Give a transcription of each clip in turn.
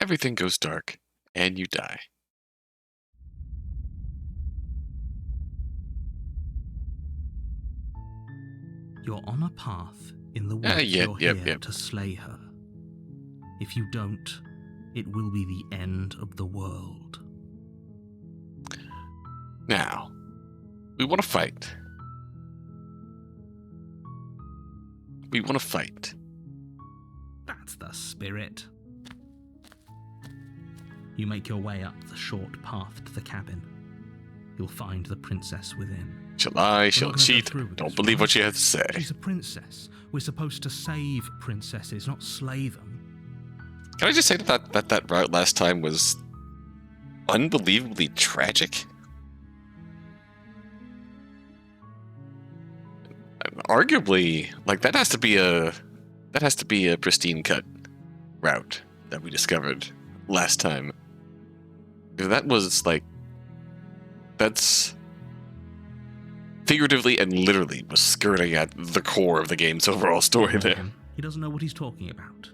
everything goes dark, and you die. You're on a path in the woods. You're here to slay her. If you don't, it will be the end of the world. Now, we want to fight. We want to fight. That's the spirit. You make your way up the short path to the cabin. You'll find the princess within. She'll lie, she'll cheat. Don't believe what she has to say. She's a princess. We're supposed to save princesses, not slay them. Can I just say that route last time was unbelievably tragic? Arguably, like that has to be a pristine cut route that we discovered last time. That was like, that's figuratively and literally was skirting at the core of the game's overall story there. He doesn't know what he's talking about.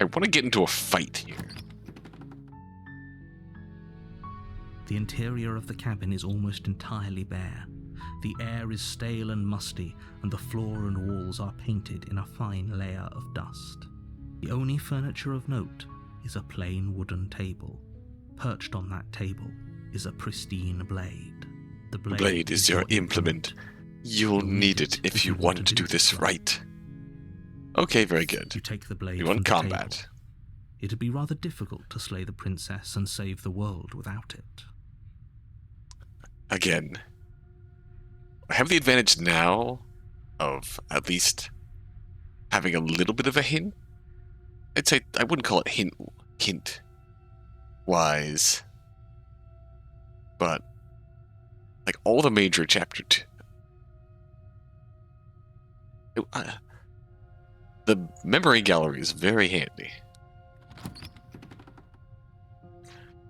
I want to get into a fight here. The interior of the cabin is almost entirely bare. The air is stale and musty, and the floor and walls are painted in a fine layer of dust. The only furniture of note is a plain wooden table. Perched on that table is a pristine blade. The blade is your implement. You'll need it if you want to do this right. Okay, very good. You take the blade. You want from the combat. Table. It'd be rather difficult to slay the princess and save the world without it. Again, I have the advantage now of at least having a little bit of a hint. I'd say I wouldn't call it hint wise, but like all the major chapter 2. The memory gallery is very handy.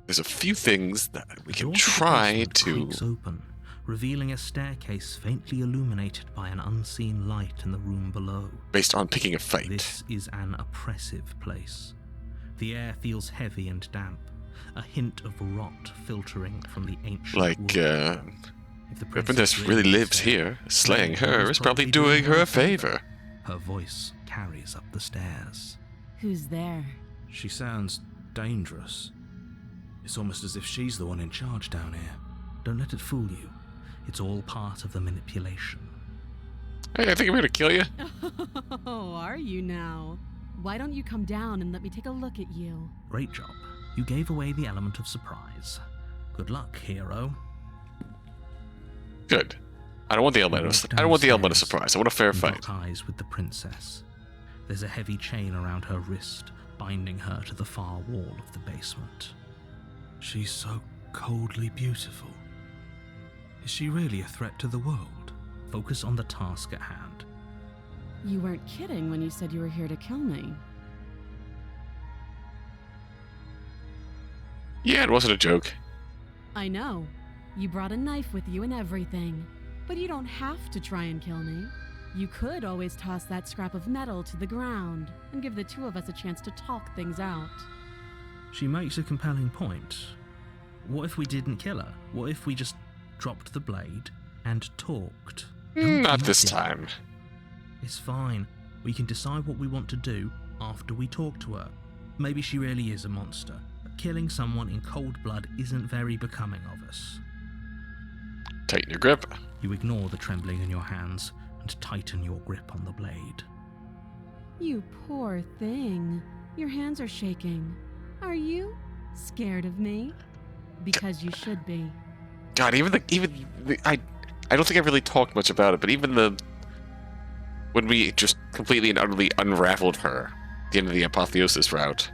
There's a few things that we can try to... creaks open, revealing a staircase faintly illuminated by an unseen light in the room below. Based on picking a fight. This is an oppressive place. The air feels heavy and damp, a hint of rot filtering from the ancient wood. If the princess really lives here, slaying her is probably doing her a favor. Her voice carries up the stairs. Who's there? She sounds dangerous. It's almost as if she's the one in charge down here. Don't let it fool you. It's all part of the manipulation. Hey, I think I'm gonna kill you. Oh, are you now? Why don't you come down and let me take a look at you? Great job. You gave away the element of surprise. Good luck, hero. Good. I don't want the element of surprise. I want a fair fight. Lock eyes with the princess. There's a heavy chain around her wrist, binding her to the far wall of the basement. She's so coldly beautiful. Is she really a threat to the world? Focus on the task at hand. You weren't kidding when you said you were here to kill me. Yeah, it wasn't a joke. I know. You brought a knife with you and everything. But you don't have to try and kill me. You could always toss that scrap of metal to the ground and give the two of us a chance to talk things out. She makes a compelling point. What if we didn't kill her? What if we just dropped the blade and talked? Not this time. It's fine. We can decide what we want to do after we talk to her. Maybe she really is a monster, but killing someone in cold blood isn't very becoming of us. Tighten your grip. You ignore the trembling in your hands and tighten your grip on the blade. You poor thing. Your hands are shaking. Are you scared of me? Because you should be. God, I don't think I really talked much about it, but when we just completely and utterly unraveled her at the end of the apotheosis route,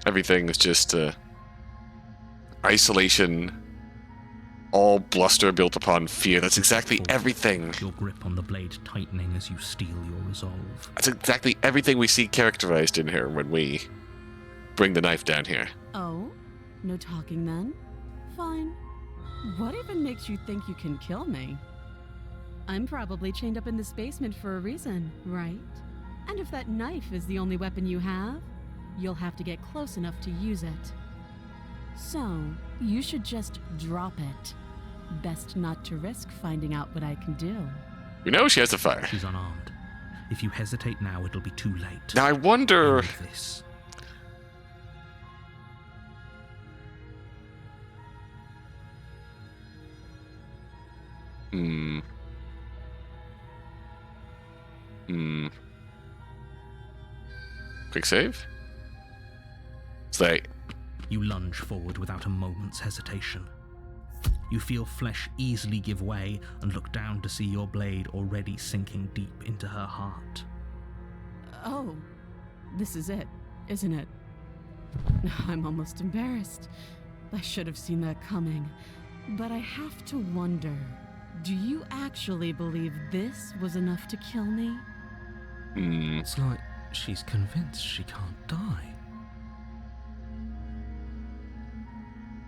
everything is just isolation, all bluster built upon fear. That's exactly everything. Your grip on the blade tightening as you steel your resolve. That's exactly everything we see characterized in here when we bring the knife down here. Oh? No talking then? Fine. What even makes you think you can kill me? I'm probably chained up in this basement for a reason, right? And if that knife is the only weapon you have, you'll have to get close enough to use it. So, you should just drop it. Best not to risk finding out what I can do. We know she has a fire. She's unarmed. If you hesitate now, it'll be too late. Now I wonder... End this. Quick save? Slay. You lunge forward without a moment's hesitation. You feel flesh easily give way and look down to see your blade already sinking deep into her heart. Oh, this is it, isn't it? I'm almost embarrassed. I should have seen that coming. But I have to wonder, do you actually believe this was enough to kill me? It's like she's convinced she can't die.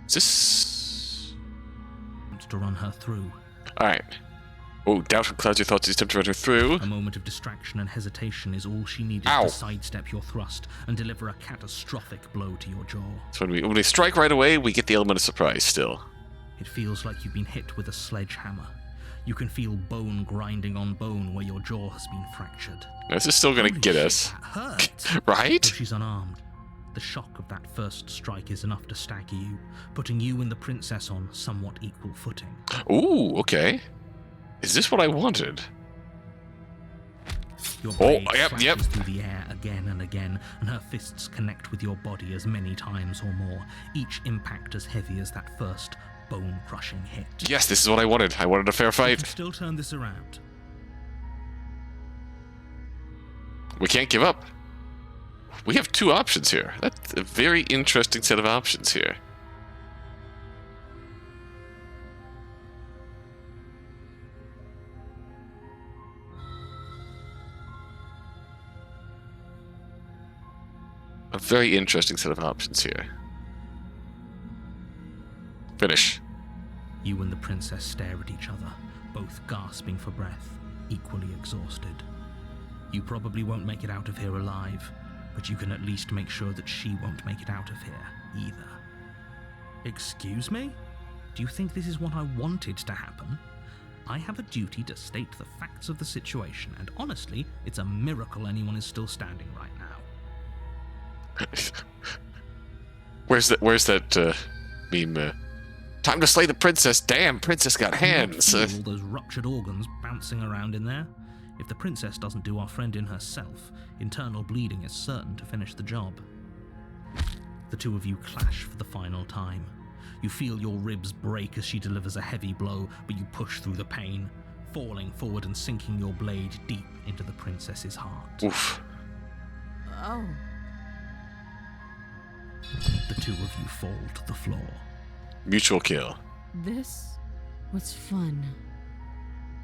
Is this... Wants to run her through. Alright. Oh, doubt and clouds your thoughts as you attempt to run her through. A moment of distraction and hesitation is all she needed Ow. to sidestep your thrust and deliver a catastrophic blow to your jaw. So when we strike right away, we get the element of surprise still. It feels like you've been hit with a sledgehammer. You can feel bone grinding on bone where your jaw has been fractured. This is still gonna Holy get shit, us. That hurt. Right? Though she's unarmed, the shock of that first strike is enough to stagger you, putting you and the princess on somewhat equal footing. Ooh, okay. Is this what I wanted? Your Oh, blade yep, slashes yep. through the air again and again, and her fists connect with your body as many times or more, each impact as heavy as that first bone-crushing hit. Yes, this is what I wanted. I wanted a fair You fight. can still turn this around. We can't give up. We have two options here. That's a very interesting set of options here. A very interesting set of options here. Finish. You and the princess stare at each other, both gasping for breath, equally exhausted. You probably won't make it out of here alive, but you can at least make sure that she won't make it out of here either. Excuse me? Do you think this is what I wanted to happen? I have a duty to state the facts of the situation, and honestly, it's a miracle anyone is still standing right now. Where's that meme? Time to slay the princess. Damn, princess got hands. Feel all those ruptured organs bouncing around in there. If the princess doesn't do our friend in herself, internal bleeding is certain to finish the job. The two of you clash for the final time. You feel your ribs break as she delivers a heavy blow, but you push through the pain, falling forward and sinking your blade deep into the princess's heart. Oof. Oh. The two of you fall to the floor. Mutual kill. This was fun.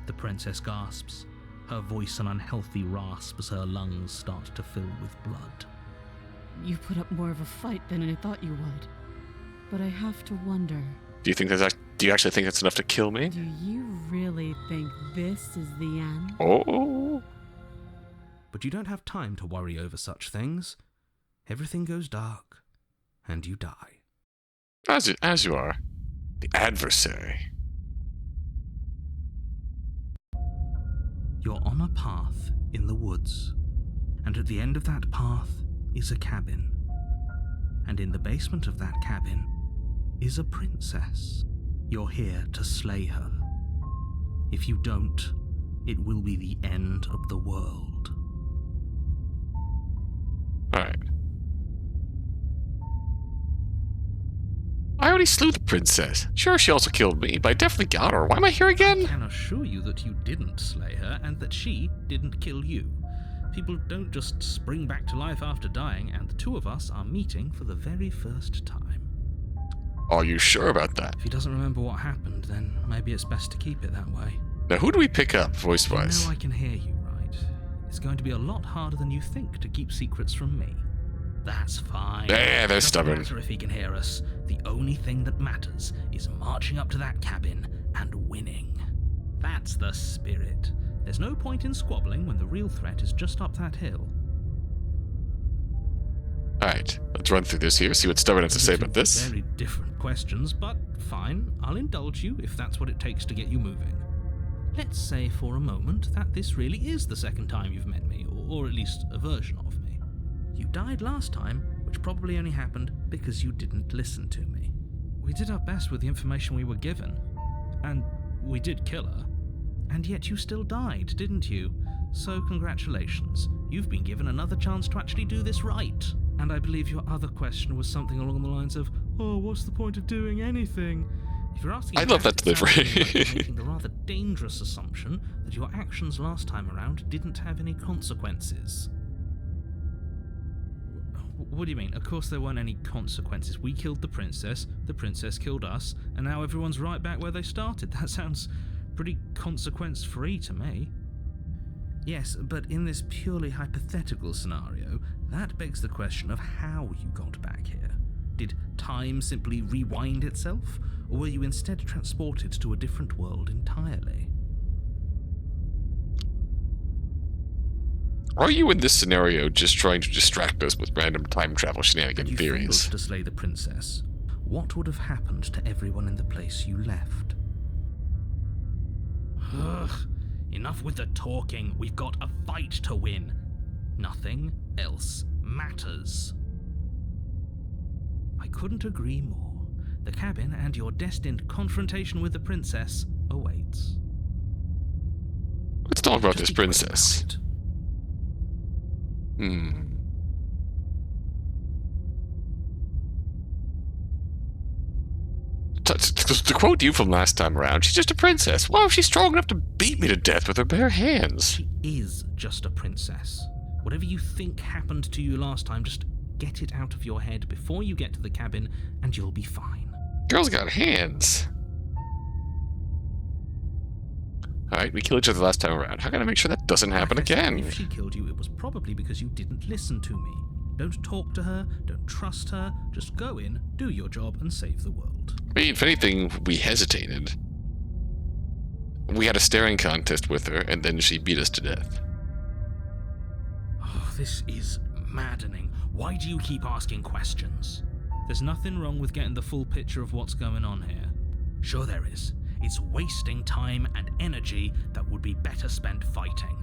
The princess gasps, her voice an unhealthy rasp as her lungs start to fill with blood. You put up more of a fight than I thought you would. But I have to wonder, Do you actually think that's enough to kill me? do you really think this is the end? Oh. But you don't have time to worry over such things. Everything goes dark, and you die. As you are. The adversary. You're on a path in the woods, and at the end of that path is a cabin. And in the basement of that cabin is a princess. You're here to slay her. If you don't, it will be the end of the world. Alright. I already slew the princess. Sure, she also killed me, but I definitely got her. Why am I here I again? can assure you that you didn't slay her and that she didn't kill you. People don't just spring back to life after dying, and the two of us are meeting for the very first time. Are you sure about that? If he doesn't remember what happened, then maybe it's best to keep it that way. Now, who do we pick up, You voice-wise? know I can hear you, right? It's going to be a lot harder than you think to keep secrets from me. That's fine. Yeah, they're Doesn't stubborn. matter if he can hear us. The only thing that matters is marching up to that cabin and winning. That's the spirit. There's no point in squabbling when the real threat is just up that hill. Alright, let's run through this here, see what Stubborn has to say about this. Very different questions, but fine, I'll indulge you if that's what it takes to get you moving. Let's say for a moment that this really is the second time you've met me, or at least a version of me. You died last time, which probably only happened because you didn't listen to me. We did our best with the information we were given, and we did kill her. And yet you still died, didn't you? So congratulations, you've been given another chance to actually do this right. And I believe your other question was something along the lines of, oh, what's the point of doing anything? If you're asking, I love that delivery. Like you're making the rather dangerous assumption that your actions last time around didn't have any consequences. What do you mean? Of course there weren't any consequences. We killed the princess killed us, and now everyone's right back where they started. That sounds pretty consequence-free to me. Yes, but in this purely hypothetical scenario, that begs the question of how you got back here. Did time simply rewind itself, or were you instead transported to a different world entirely? Are you in this scenario just trying to distract us with random time travel shenanigan Had you theories? failed to slay the princess, what would have happened to everyone in the place you left? Ugh, enough with the talking. We've got a fight to win. Nothing else matters. I couldn't agree more. The cabin and your destined confrontation with the princess awaits. Let's talk about this Just be quick princess. about it. To quote you from last time around, she's just a princess. Wow, she's strong enough to beat me to death with her bare hands. She is just a princess. Whatever you think happened to you last time, just get it out of your head before you get to the cabin, and you'll be fine. Girl's got hands. Alright, we killed each other last time around. How can I make sure that doesn't happen Like I said, again? if she killed you, it was probably because you didn't listen to me. Don't talk to her, don't trust her, just go in, do your job, and save the world. I mean, if anything, we hesitated. We had a staring contest with her, and then she beat us to death. Oh, this is maddening. Why do you keep asking questions? There's nothing wrong with getting the full picture of what's going on here. Sure there is. It's wasting time and energy that would be better spent fighting.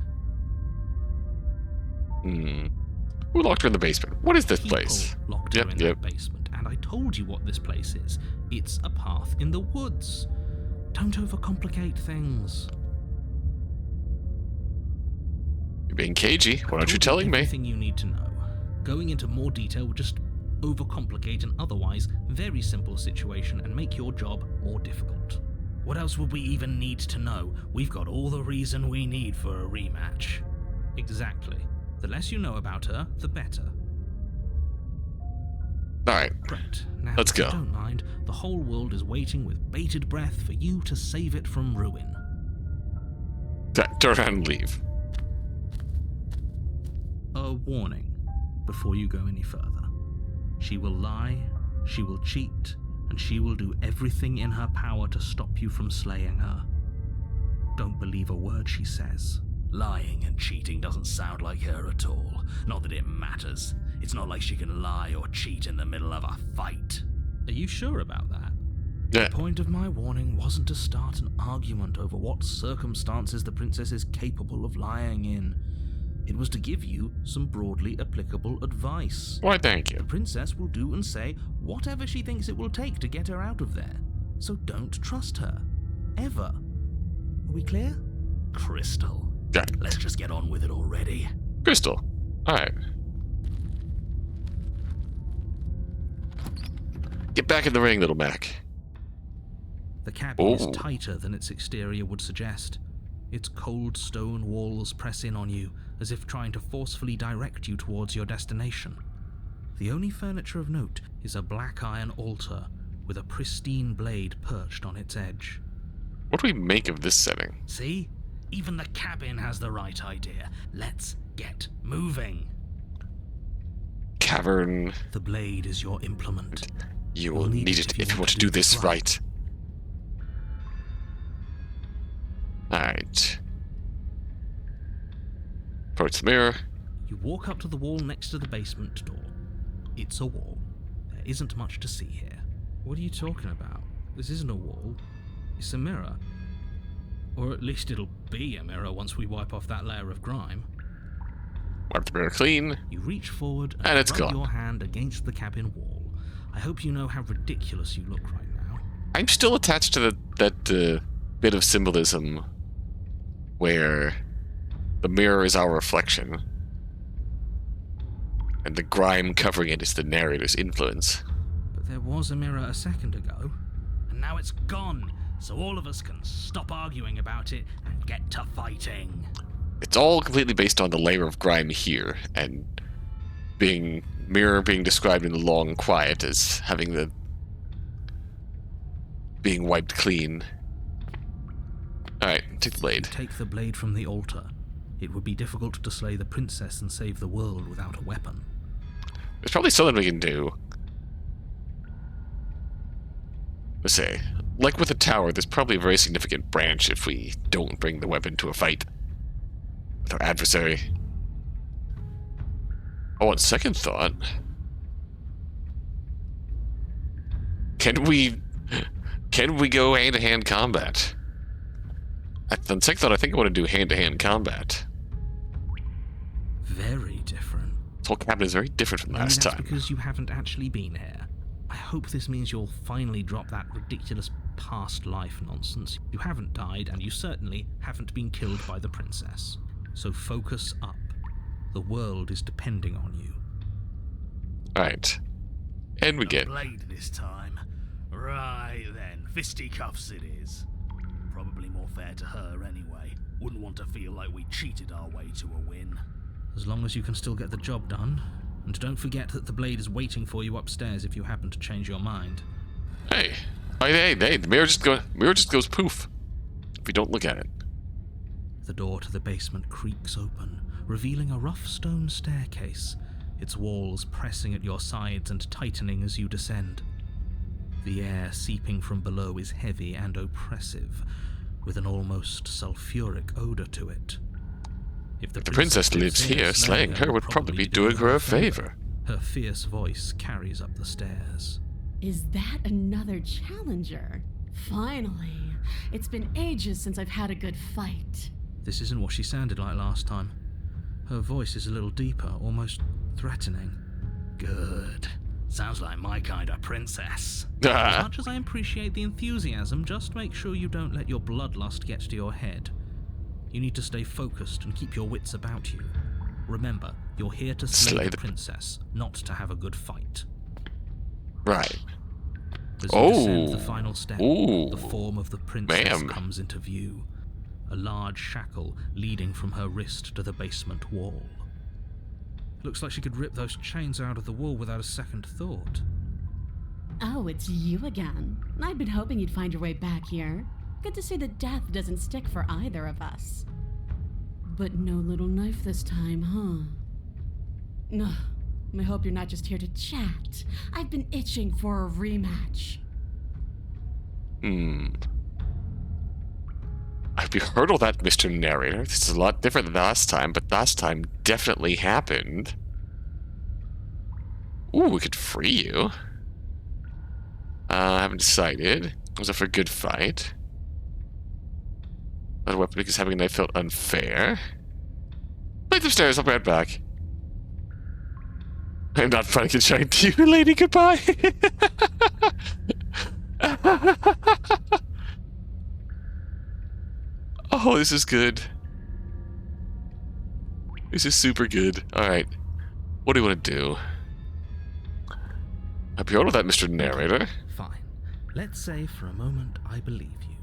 Who locked her in the basement? What is this place? People locked her in that basement, and I told you what this place is. It's a path in the woods. Don't overcomplicate things. You're being cagey. Why aren't you telling me? Everything you need to know. Going into more detail would just overcomplicate an otherwise very simple situation and make your job more difficult. What else would we even need to know? We've got all the reason we need for a rematch. Exactly. The less you know about her, the better. Alright, Great. Now, let's if you go. don't mind, the whole world is waiting with bated breath for you to save it from ruin. Turn around and leave. A warning before you go any further. She will lie, she will cheat, and she will do everything in her power to stop you from slaying her. Don't believe a word she says. Lying and cheating doesn't sound like her at all. Not that it matters. It's not like she can lie or cheat in the middle of a fight. Are you sure about that? Yeah. The point of my warning wasn't to start an argument over what circumstances the princess is capable of lying in. It was to give you some broadly applicable advice. Why, thank you. The princess will do and say whatever she thinks it will take to get her out of there. So don't trust her. Ever. Are we clear? Crystal. Yeah. Let's just get on with it already. Crystal. Alright. Get back in the ring, little Mac. The cabin is Oh. tighter than its exterior would suggest. Its cold stone walls press in on you, as if trying to forcefully direct you towards your destination. The only furniture of note is a black iron altar with a pristine blade perched on its edge. What do we make of this setting? See? Even the cabin has the right idea. Let's get moving. Cavern. The blade is your implement. You We'll will need need it it if you want to do this right. Alright. Approach the mirror. You walk up to the wall next to the basement door. It's a wall. There isn't much to see here. What are you talking about? This isn't a wall. It's a mirror. Or at least it'll be a mirror once we wipe off that layer of grime. Wipe the mirror clean. You reach forward And it's rub gone. your hand against the cabin wall. I hope you know how ridiculous you look right now. I'm still attached to that bit of symbolism where the mirror is our reflection and the grime covering it is the narrator's influence. But there was a mirror a second ago, and now it's gone, so all of us can stop arguing about it and get to fighting. It's all completely based on the layer of grime here, and mirror being described in the long quiet as being wiped clean. Alright, take the blade. Take the blade from the altar. It would be difficult to slay the princess and save the world without a weapon. There's probably something we can do. Let's say, like with the tower, there's probably a very significant branch if we don't bring the weapon to a fight with our adversary. Oh, on second thought, can we go hand-to-hand combat? On second thought, I think I want to do hand-to-hand combat. Very different. This whole cabin is very different from Maybe last that's time. because you haven't actually been here. I hope this means you'll finally drop that ridiculous past life nonsense. You haven't died, and you certainly haven't been killed by the princess. So focus up. The world is depending on you. Alright. And we A get... blade this time. Right then, fisticuffs it is. Probably more fair to her anyway. Wouldn't want to feel like we cheated our way to a win. As long as you can still get the job done. And don't forget that the blade is waiting for you upstairs if you happen to change your mind. Hey, the mirror just goes poof if you don't look at it. The door to the basement creaks open, revealing a rough stone staircase, its walls pressing at your sides and tightening as you descend. The air seeping from below is heavy and oppressive, with an almost sulfuric odor to it. If The princess lives here, slaying her would probably be doing her a favor. Her fierce voice carries up the stairs. Is that another challenger? Finally. It's been ages since I've had a good fight. This isn't what she sounded like last time. Her voice is a little deeper, almost threatening. Good. Sounds like my kind of princess. As much as I appreciate the enthusiasm, just make sure you don't let your bloodlust get to your head. You need to stay focused and keep your wits about you. Remember, you're here to slay the princess, not to have a good fight. Right. As you descend the Oh. final step, Ooh. the form of the princess Ma'am. comes into view. A large shackle leading from her wrist to the basement wall. Looks like she could rip those chains out of the wall without a second thought. Oh, it's you again. I'd been hoping you'd find your way back here. Good to see that death doesn't stick for either of us. But no little knife this time, huh? No. I hope you're not just here to chat. I've been itching for a rematch. Have you heard all that, Mr. Narrator? This is a lot different than last time, but last time definitely happened. Ooh, we could free you. I haven't decided. Was it for a good fight? Not a weapon because having a knife felt unfair. Light upstairs, I'll be right back. I'm not planning to shine to you, lady. Goodbye. Oh, this is good. This is super good. Alright. What do you want to do? Have you heard of that, Mr. Narrator? Fine. Let's say for a moment I believe you.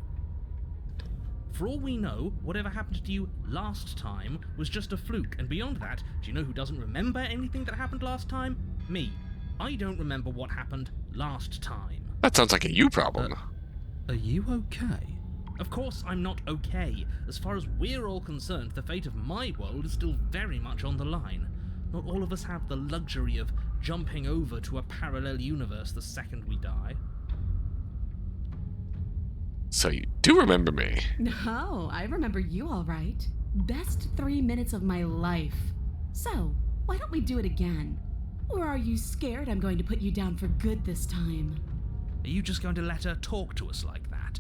For all we know, whatever happened to you last time was just a fluke, and beyond that, do you know who doesn't remember anything that happened last time? Me. I don't remember what happened last time. That sounds like a you problem. Are you okay? Of course I'm not okay. As far as we're all concerned, the fate of my world is still very much on the line. Not all of us have the luxury of jumping over to a parallel universe the second we die. So you do remember me. No, I remember you all right. Best 3 minutes of my life. So, why don't we do it again? Or are you scared I'm going to put you down for good this time? Are you just going to let her talk to us like that?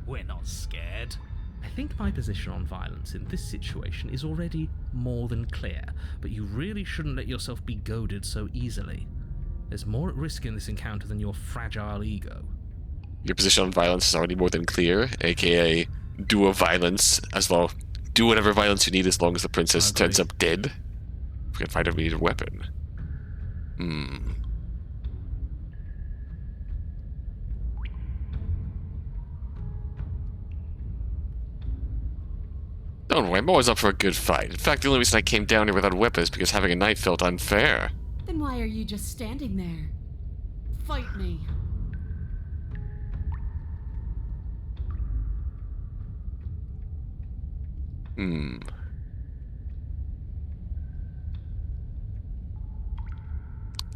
We're not scared. I think my position on violence in this situation is already more than clear, but you really shouldn't let yourself be goaded so easily. There's more at risk in this encounter than your fragile ego. Your position on violence is already more than clear, aka do a violence as well. Do whatever violence you need as long as the princess turns up dead. We can find a need a weapon. Don't worry, I'm always up for a good fight. In fact, the only reason I came down here without a weapon is because having a knife felt unfair. Then why are you just standing there? Fight me.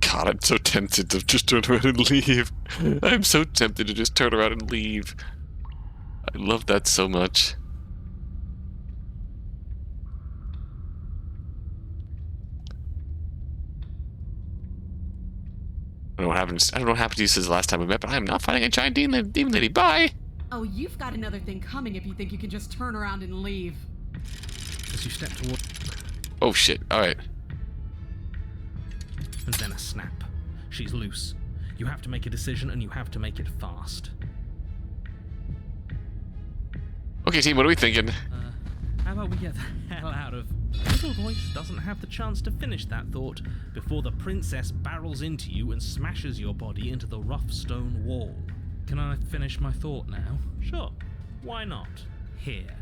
God, I'm so tempted to just turn around and leave. I'm so tempted to just turn around and leave. I love that so much. I don't know what happened. I don't know what happened to you since the last time we met, but I am not fighting a giant demon lady. Bye. Oh, you've got another thing coming if you think you can just turn around and leave. As you step toward, Oh shit! All right. and then a snap. She's loose. You have to make a decision, and you have to make it fast. Okay, team. What are we thinking? How about we get the hell out of... Little voice doesn't have the chance to finish that thought before the princess barrels into you and smashes your body into the rough stone wall. Can I finish my thought now? Sure. Why not? Here.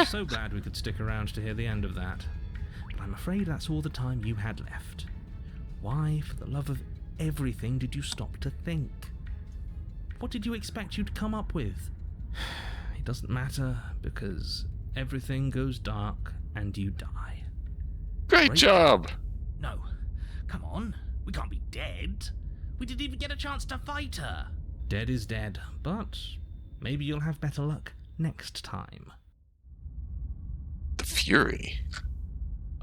So glad we could stick around to hear the end of that. But I'm afraid that's all the time you had left. Why, for the love of everything, did you stop to think? What did you expect you'd come up with? It doesn't matter, because everything goes dark and you die. Great job. No, come on. We can't be dead. We didn't even get a chance to fight her. Dead is dead, but maybe you'll have better luck next time. The Fury.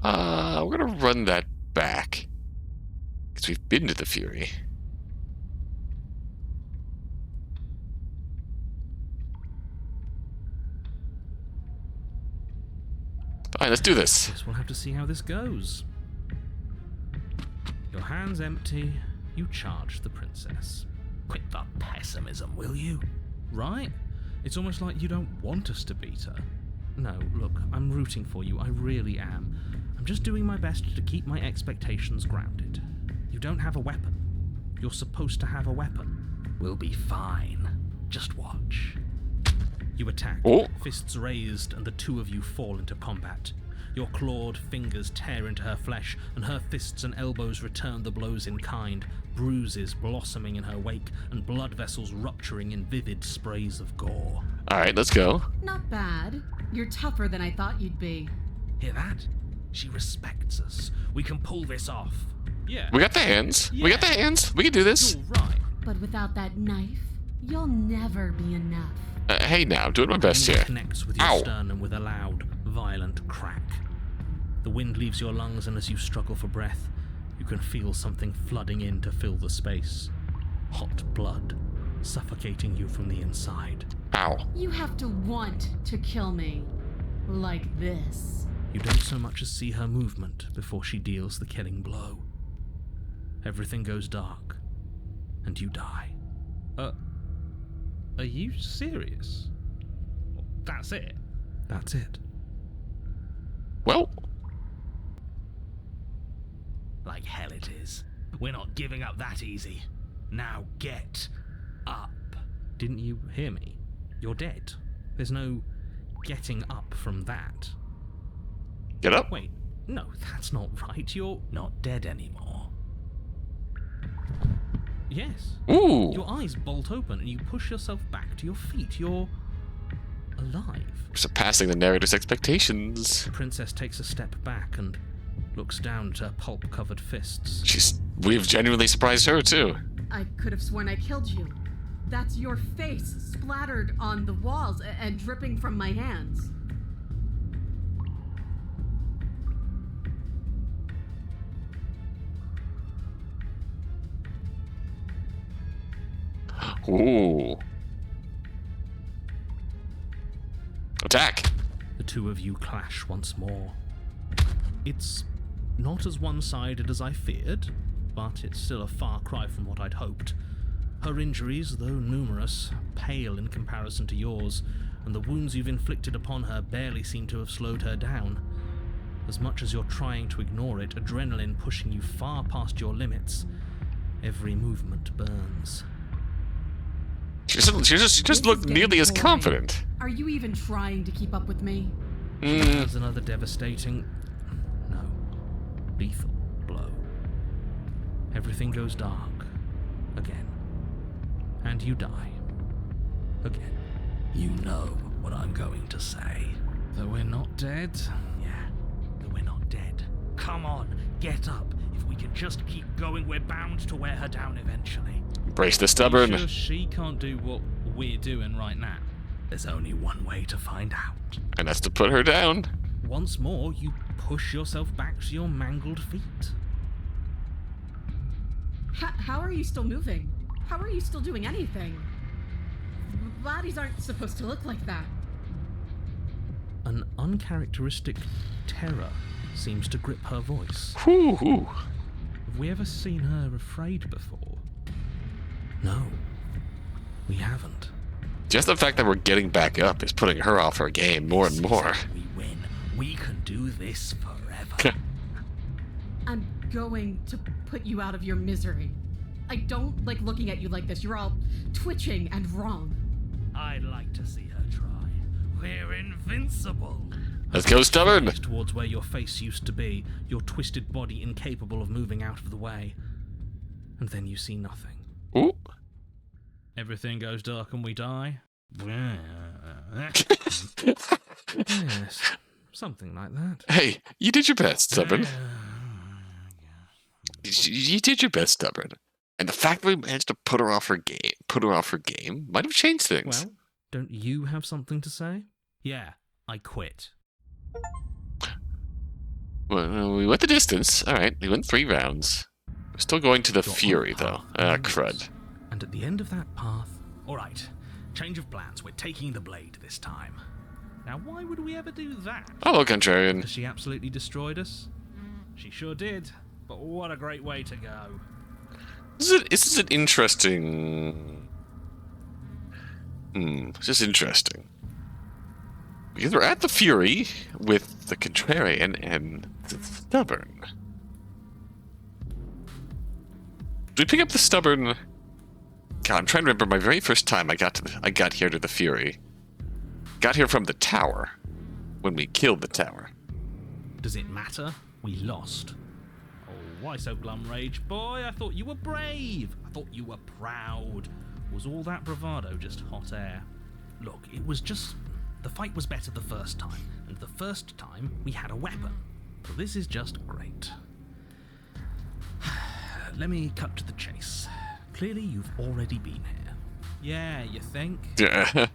We're gonna run that back because we've been to the Fury. Fine, let's do this. Guess we'll have to see how this goes. Your hands empty, you charge the princess. Quit the pessimism, will you? Right? It's almost like you don't want us to beat her. No, look, I'm rooting for you, I really am. I'm just doing my best to keep my expectations grounded. You don't have a weapon. You're supposed to have a weapon. We'll be fine. Just watch. You attack, Oh. fists raised, and the two of you fall into combat. Your clawed fingers tear into her flesh, and her fists and elbows return the blows in kind, bruises blossoming in her wake, and blood vessels rupturing in vivid sprays of gore. Alright, let's go. Not bad. You're tougher than I thought you'd be. Hear that? She respects us. We can pull this off. Yeah, We got the hands. We got the hands. We can do this. you're right. But without that knife, you'll never be enough. Hey now, I'm doing my best It here. connects with your Ow. sternum with a loud, violent crack. The wind leaves your lungs, and as you struggle for breath, you can feel something flooding in to fill the space. Hot blood, suffocating you from the inside. Ow. You have to want to kill me. Like this. You don't so much as see her movement before she deals the killing blow. Everything goes dark, and you die. Are you serious? That's it. That's it. Well, Like hell it is. We're not giving up that easy. Now get up. Didn't you hear me? You're dead. There's no getting up from that. get up. Wait, no, that's not right. You're... Not dead anymore. Yes. Ooh. Your eyes bolt open and you push yourself back to your feet. You're... alive. Surpassing the narrator's expectations. The princess takes a step back and looks down at her pulp-covered fists. We've genuinely surprised her too. I could have sworn I killed you. That's your face splattered on the walls and dripping from my hands. Ooh. Attack! The two of you clash once more. It's not as one-sided as I feared, but it's still a far cry from what I'd hoped. Her injuries, though numerous, pale in comparison to yours, and the wounds you've inflicted upon her barely seem to have slowed her down. As much as you're trying to ignore it, adrenaline pushing you far past your limits, every movement burns. She just looked nearly as confident. Are you even trying to keep up with me? There's another devastating, no, lethal blow. Everything goes dark. Again. And you die. Again. You know what I'm going to say. That we're not dead? Yeah, that we're not dead. Come on, get up. If we can just keep going, we're bound to wear her down eventually. Brace the stubborn. Sure she can't do what we're doing right now. There's only one way to find out. And that's to put her down. Once more, you push yourself back to your mangled feet. How are you still moving? How are you still doing anything? Bodies aren't supposed to look like that. An uncharacteristic terror seems to grip her voice. Whoo hoo. Have we ever seen her afraid before? No, we haven't. Just the fact that we're getting back up is putting her off her game more and more. We win. We can do this forever. I'm going to put you out of your misery. I don't like looking at you like this. You're all twitching and wrong. I'd like to see her try. We're invincible. Let's go, stubborn. Towards where your face used to be, your twisted body incapable of moving out of the way. And then you see nothing. Ooh. Everything goes dark and we die? Yes, something like that. Hey, you did your best, stubborn. You did your best, stubborn. And the fact that we managed to put her off her game, might have changed things. Well, don't you have something to say? Yeah, I quit. Well, we went the distance. All right, we went 3 rounds. We're still going to the Got Fury, one though. path Ah, and crud. And at the end of that path, All right, change of plans. We're taking the blade this time. now why would we ever do that? Hello, contrarian. Because she absolutely destroyed us? She sure did. But what a great way to go. This is an interesting... this is interesting. Because we're at the Fury with the Contrarian and the Stubborn. Do we pick up the Stubborn? God, I'm trying to remember my very first time I got here to the Fury. Got here from the tower. When we killed the tower. Does it matter? We lost. Oh, why so glum, Rage? Boy, I thought you were brave. I thought you were proud. Was all that bravado just hot air? Look, it was just... The fight was better the first time. And the first time, we had a weapon. But this is just great. Let me cut to the chase. Clearly you've already been here. Yeah, you think?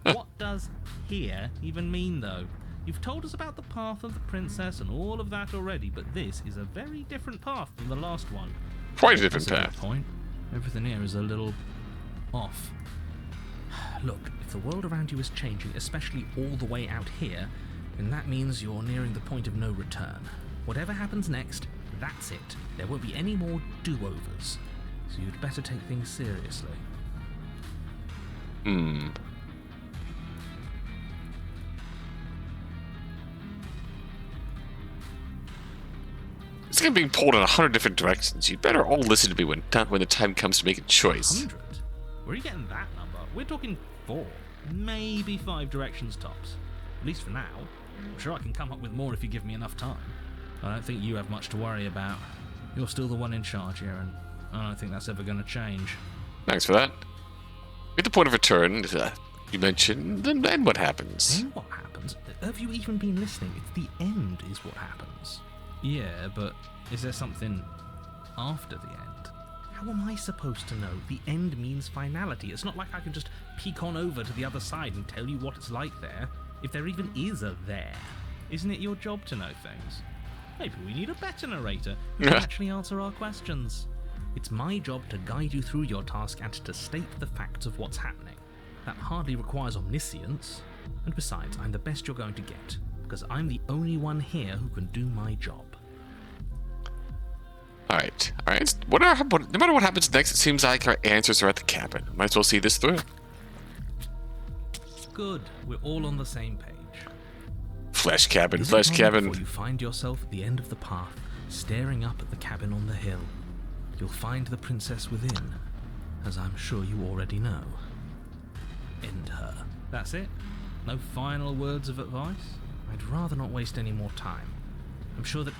What does here even mean, though? You've told us about the path of the princess and all of that already, but this is a very different path than the last one. Quite a different That's a path. good point. Everything here is a little off. Look, if the world around you is changing, especially all the way out here, then that means you're nearing the point of no return. Whatever happens next, that's it. There won't be any more do-overs. So you'd better take things seriously. It's gonna be pulled in 100 different directions. You'd better all listen to me when the time comes to make a choice. 100? Where are you getting that number? We're talking 4, maybe 5 directions tops. At least for now. I'm sure I can come up with more if you give me enough time. I don't think you have much to worry about. You're still the one in charge here, and I don't think that's ever going to change. Thanks for that. At the point of return, you mentioned, then what happens? Then what happens? Have you even been listening? It's the end is what happens. Yeah, but is there something after the end? How am I supposed to know? The end means finality. It's not like I can just peek on over to the other side and tell you what it's like there, if there even is a there. Isn't it your job to know things? Maybe we need a better narrator who can actually answer our questions. It's my job to guide you through your task and to state the facts of what's happening. That hardly requires omniscience, and besides, I'm the best you're going to get, because I'm the only one here who can do my job. Alright. No matter what happens next, it seems like our answers are at the cabin. Might as well see this through. Good, we're all on the same page. Flesh cabin, Is it flesh long cabin. before you find yourself at the end of the path, staring up at the cabin on the hill. You'll find the princess within, as I'm sure you already know. End her. That's it? No final words of advice? I'd rather not waste any more time. I'm sure that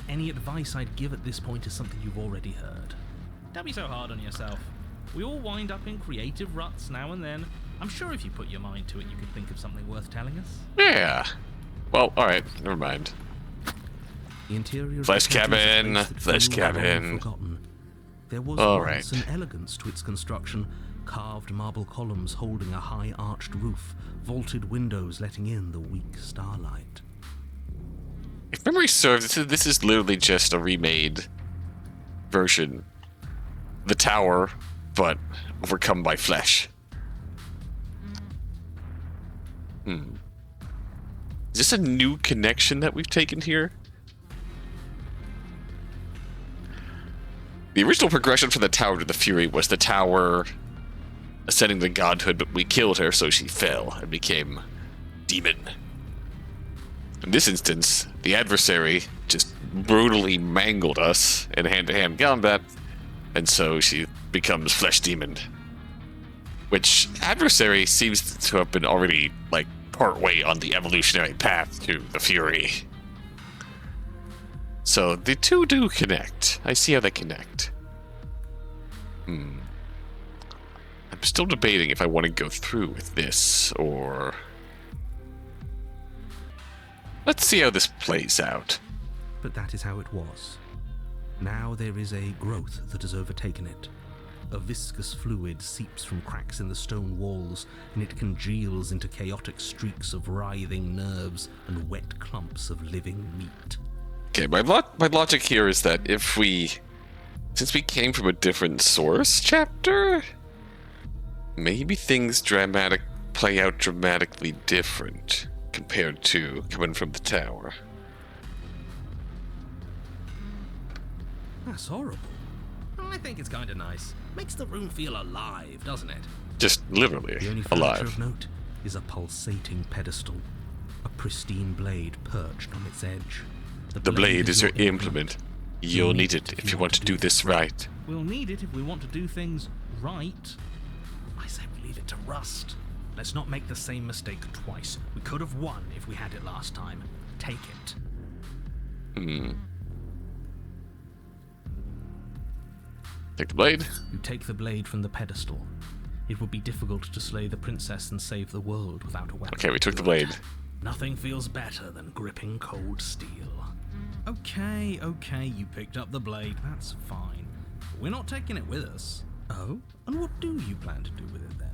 any advice I'd give at this point is something you've already heard. Don't be so hard on yourself. We all wind up in creative ruts now and then. I'm sure if you put your mind to it, you could think of something worth telling us. Yeah. Well, alright, never mind. The interior of Flesh the cabin is a cabin, place that flesh few have long cabin. forgotten. There was All once right. an elegance to its construction, carved marble columns holding a high arched roof, vaulted windows letting in the weak starlight. If memory serves, this is literally just a remade version. The tower, but overcome by flesh. Is this a new connection that we've taken here? The original progression from the tower to the Fury was the tower ascending to godhood, but we killed her, so she fell and became demon. In this instance, the adversary just brutally mangled us in hand-to-hand combat, and so she becomes flesh demon. Which adversary seems to have been already, like, partway on the evolutionary path to the Fury. So the two do connect. I see how they connect. I'm still debating if I want to go through with this, or... Let's see how this plays out. But that is how it was. Now there is a growth that has overtaken it. A viscous fluid seeps from cracks in the stone walls, and it congeals into chaotic streaks of writhing nerves and wet clumps of living meat. Okay, my logic here is that since we came from a different source chapter, maybe things play out dramatically different compared to coming from the tower. That's horrible. I think it's kind of nice. Makes the room feel alive, doesn't it? Just literally The only furniture alive. of note is a pulsating pedestal, a pristine blade perched on its edge. The blade is your implement. You'll need it if you want to do this right. We'll need it if we want to do things right. I say we leave it to rust. Let's not make the same mistake twice. We could have won if we had it last time. Take it. Take the blade. You take the blade from the pedestal. It would be difficult to slay the princess and save the world without a weapon. Okay, we took the blade. Nothing feels better than gripping cold steel. Okay, you picked up the blade, that's fine. But we're not taking it with us. Oh? And what do you plan to do with it then?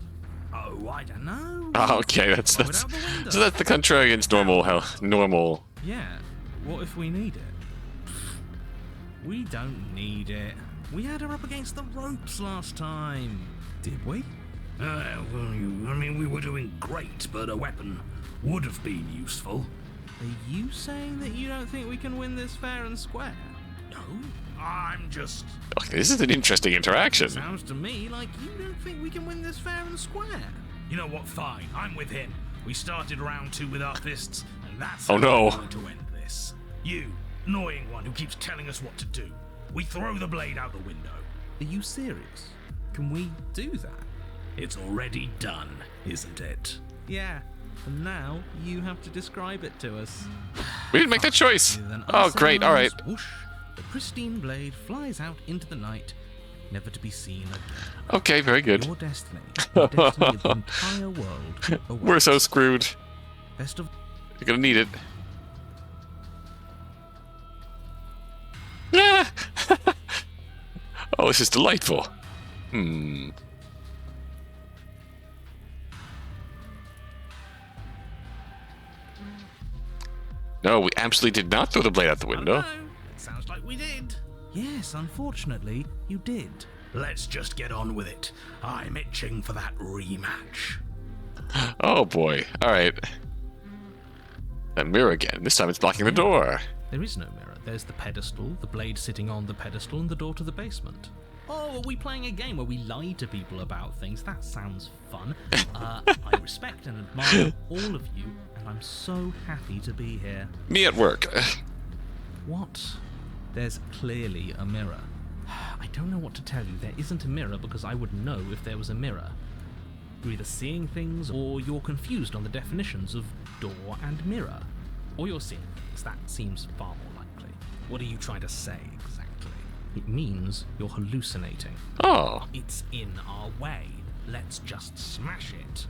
Oh, I don't know. Oh, okay, that's Throw it out the window. so that's the contrarian's normal. Yeah, what if we need it? We don't need it. We had her up against the ropes last time. Did we? We were doing great, but a weapon would have been useful. Are you saying that you don't think we can win this fair and square? No, I'm just... Okay, this is an interesting interaction. Sounds to me like you don't think we can win this fair and square. You know what, fine, I'm with him. We started round 2 with our fists, and that's Oh, how no. we're going to end this. You, annoying one who keeps telling us what to do. We throw the blade out the window. Are you serious? Can we do that? It's already done, isn't it? Yeah. And now you have to describe it to us. We didn't make that choice. Then Oh, great, alright. Whoosh, the pristine blade flies out into the night, never to be seen again. Okay, very good. Your destiny, the destiny of the entire world. We're so screwed. Best of You're gonna need it. Ah! Oh, this is delightful. No, we absolutely did not throw the blade out the window. Oh, no, it sounds like we did. Yes, unfortunately, you did. Let's just get on with it. I'm itching for that rematch. Oh boy. Alright. A mirror again. This time it's blocking the door. There is no mirror. There's the pedestal, the blade sitting on the pedestal, and the door to the basement. Oh, are we playing a game where we lie to people about things? That sounds fun. I respect and admire all of you, and I'm so happy to be here. Me at work. What? There's clearly a mirror. I don't know what to tell you. There isn't a mirror because I would know if there was a mirror. You're either seeing things or you're confused on the definitions of door and mirror. Or you're seeing things. That seems far more likely. What are you trying to say exactly? It means you're hallucinating. Oh. It's in our way. Let's just smash it.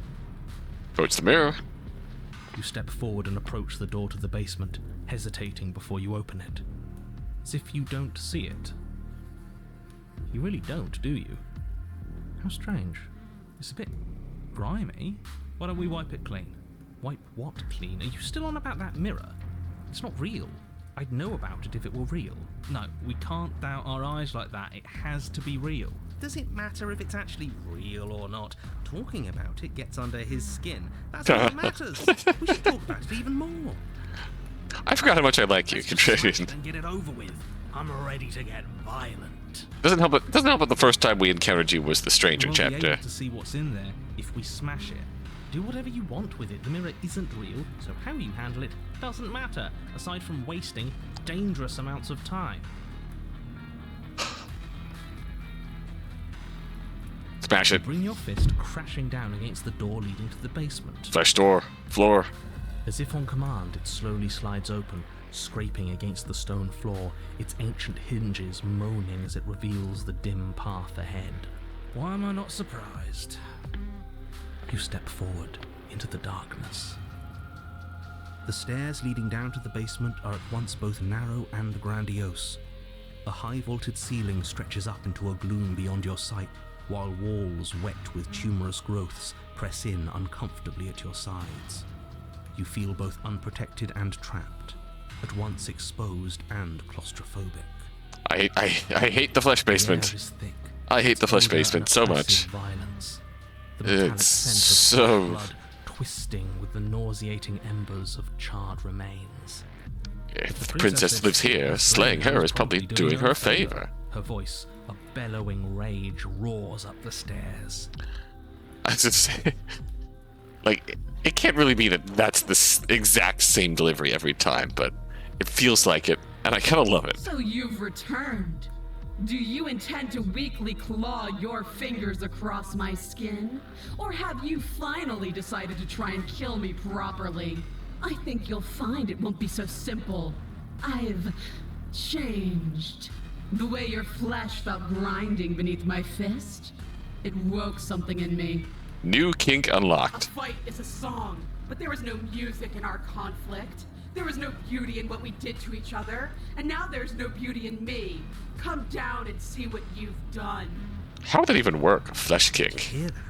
Approach the mirror. You step forward and approach the door to the basement, hesitating before you open it. As if you don't see it. You really don't, do you? How strange. It's a bit grimy. Why don't we wipe it clean? Wipe what clean? Are you still on about that mirror? It's not real. I'd know about it if it were real. No, we can't doubt our eyes like that. It has to be real. Does it matter if it's actually real or not? Talking about it gets under his skin. That's what matters. We should talk about it even more. I forgot how much I like you, Let's just smash Contrarian. it and get it over with. I'm ready to get violent. Doesn't help that the first time we encountered you was the stranger We won't be chapter. able to see what's in there if we smash it. Do whatever you want with it. The mirror isn't real, so how you handle it doesn't matter, aside from wasting dangerous amounts of time. Smash it. Bring your fist crashing down against the door leading to the basement. Flesh door. Floor. As if on command, it slowly slides open, scraping against the stone floor, its ancient hinges moaning as it reveals the dim path ahead. Why am I not surprised? You step forward into the darkness. The stairs leading down to the basement are at once both narrow and grandiose. The high-vaulted ceiling stretches up into a gloom beyond your sight, while walls wet with tumorous growths press in uncomfortably at your sides. You feel both unprotected and trapped, at once exposed and claustrophobic. I hate the flesh The air basement. is thick. I hate the flesh Odor and basement so oppressive much. Violence. The metallic It's scent of so- blood twisting with the nauseating embers of charred remains. If the princess lives here, slaying her is probably doing her a favor. Her voice, a bellowing rage, roars up the stairs. I was just say, like, it can't really be that that's the exact same delivery every time, but it feels like it, and I kind of love it. So you've returned. Do you intend to weakly claw your fingers across my skin? Or have you finally decided to try and kill me properly? I think you'll find it won't be so simple. I've changed. The way your flesh felt grinding beneath my fist, it woke something in me. New kink A unlocked. fight is a song, but there was no music in our conflict. There was no beauty in what we did to each other, and now there's no beauty in me. Come down and see what you've done. How would that even work? Flesh kink. Hear that?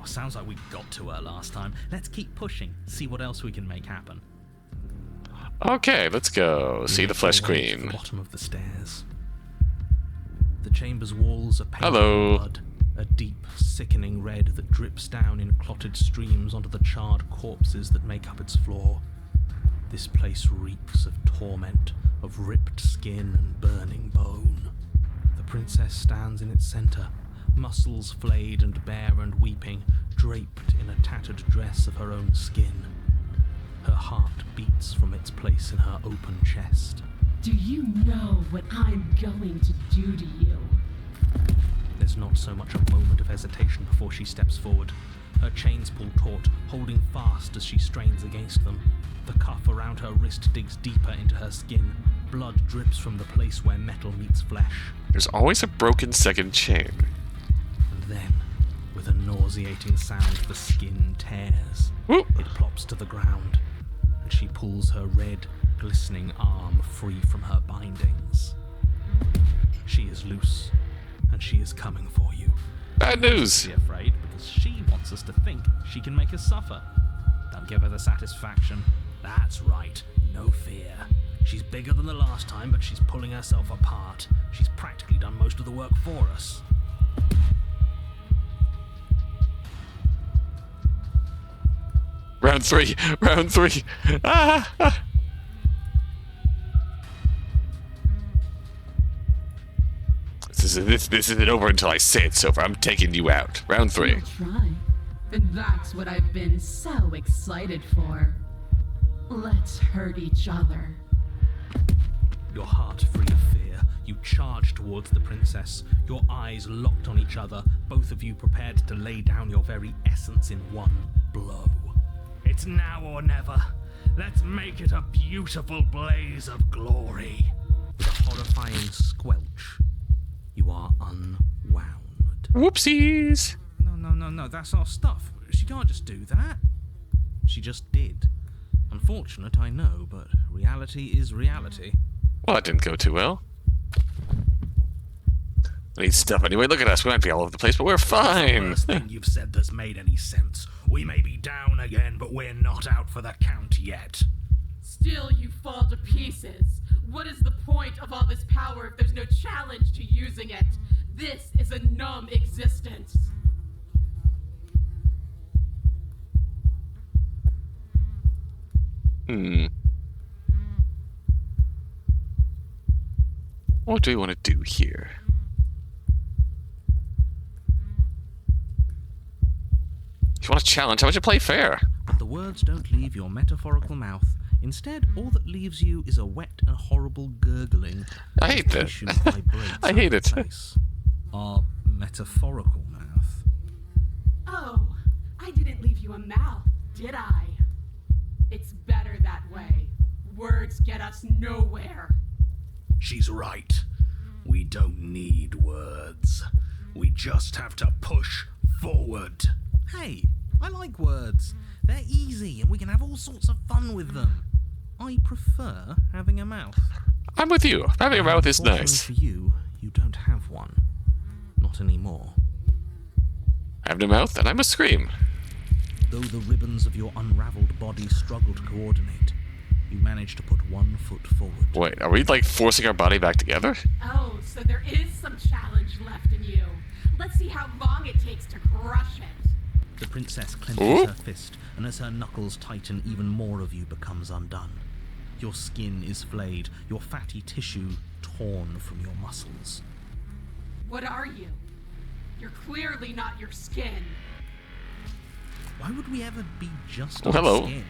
Oh, sounds like we got to her last time. Let's keep pushing, see what else we can make happen. Okay, let's go. See You the make flesh your way to queen. The bottom of the stairs. The chamber's walls are painted Hello. in blood, a deep, sickening red that drips down in clotted streams onto the charred corpses that make up its floor. This place reeks of torment, of ripped skin and burning bone. The princess stands in its center, muscles flayed and bare and weeping, draped in a tattered dress of her own skin. Her heart beats from its place in her open chest. Do you know what I'm going to do to you? There's not so much a moment of hesitation before she steps forward. Her chains pull taut, holding fast as she strains against them. The cuff around her wrist digs deeper into her skin. Blood drips from the place where metal meets flesh. There's always a broken second chain. And then, with a nauseating sound, the skin tears. Whoop. It plops to the ground, and she pulls her red, glistening arm free from her bindings. She is loose, and she is coming for you. Bad news. Be afraid, because she wants us to think she can make us suffer. Don't give her the satisfaction. That's right, no fear. She's bigger than the last time, but she's pulling herself apart. She's practically done most of the work for us. Round three. Round three. Ah! This isn't over until I say it's over. I'm taking you out. Round three. You'll try. And that's what I've been so excited for. Let's hurt each other. Your heart free of fear, you charge towards the princess, your eyes locked on each other, both of you prepared to lay down your very essence in one blow. It's now or never. Let's make it a beautiful blaze of glory. With a horrifying squelch, you are unwound. Whoopsies. No, that's our stuff. She can't just do that. She just did. Unfortunate, I know, but reality is reality. Well, that didn't go too well. I need stuff anyway. Look at us. We might be all over the place, but we're fine. First thing you've said that's made any sense. We may be down again, but we're not out for the count yet. Still, you fall to pieces. What is the point of all this power if there's no challenge to using it? This is a numb existence. What do we want to do here? If you want a challenge, how about you play fair? But the words don't leave your metaphorical mouth. Instead, all that leaves you is a wet and horrible gurgling. I hate that. Tissue vibrates I hate out it. of place. Our metaphorical mouth. Oh, I didn't leave you a mouth, did I? It's better that way. Words get us nowhere. She's right. We don't need words. We just have to push forward. Hey, I like words. They're easy and we can have all sorts of fun with them. I prefer having a mouth. I'm with you. Having a mouth is Unfortunately nice. for you, you don't have one. Not anymore. I have no mouth, and I must scream. Though the ribbons of your unraveled body struggle to coordinate, you manage to put one foot forward. Wait, are we like forcing our body back together? Oh, so there is some challenge left in you. Let's see how long it takes to crush it. The princess clenches Ooh. her fist, and as her knuckles tighten, even more of you becomes undone. Your skin is flayed, your fatty tissue torn from your muscles. What are you? You're clearly not your skin. Why would we ever be just Oh, our hello. skin?